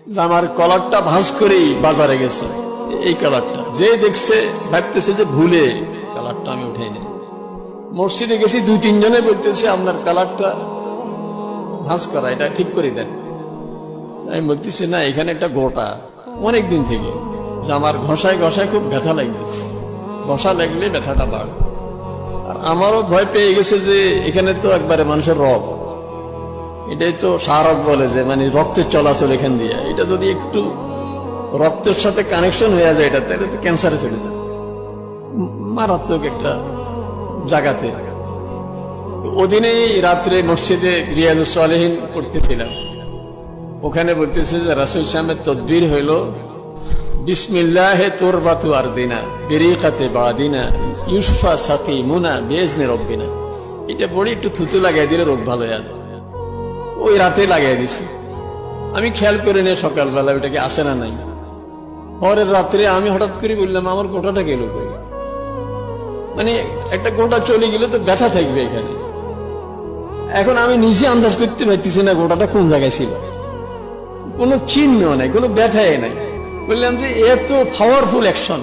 যে আমার কলারটা ভাঁজ করেই বাজারে গেছে, এই কালারটা যে দেখছে ভাবতেছে যে ভুলে কালারটা আমি উঠাই নাই। মসজিদে গেছি, 2-3 জনে বলতেছে আপনার কালারটা ভাঁজ করা, এটা ঠিক করে দেন। আমি বলতেছি না, এখানে একটা গোটা অনেকদিন থেকে যে আমার ঘষায় ঘষায় খুব ব্যথা লাগতেছে, ঘষা লাগলে ব্যথাটা বাড়ে। আর আমারও ভয় পেয়ে গেছে যে এখানে তো একবারে মানুষের রব, এটাই তো শাহরগ বলে যে মানে রক্তের চলাচল এখান দিয়ে, এটা যদি একটু রক্তের সাথে কানেকশন হয়ে যায় এটা, তাহলে তো ক্যান্সারে চলে যায়, মারাত্মক একটা জায়গাতে। ওদিনেই রাত্রে মসজিদে রিয়াজুস সালেহিন করতেছিলাম, ওখানে বলতেছে যে রাসূল সাহেবের তদবির হইল বিসমিল্লাহে তুরবাতু আরদিনা বিরিকাতে বাদিনা ইউসফা সাকিমুনা বিইজনি রব্বিনা। এটা বড়ি একটু থুতু লাগাই দিলে রোগ ভালো হয়ে যাবে। ওই রাতে লাগাই দিছি, আমি খেয়াল করে নিয়ে সকালবেলা ওইটাকে আসে না নাই। পরের রাত্রে আমি হঠাৎ করে বললাম আমার গোটাটা গেল কই, মানে একটা গোটা চলে গেলে তো ব্যথা থাকবে এখানে। এখন আমি নিজে আন্দাজ করতে পারতেছি না গোটাটা কোন জায়গায় ছিল, কোনো চিহ্ন নাই, কোনো ব্যথাই নাই। বললাম যে এত পাওয়ারফুল অ্যাকশন,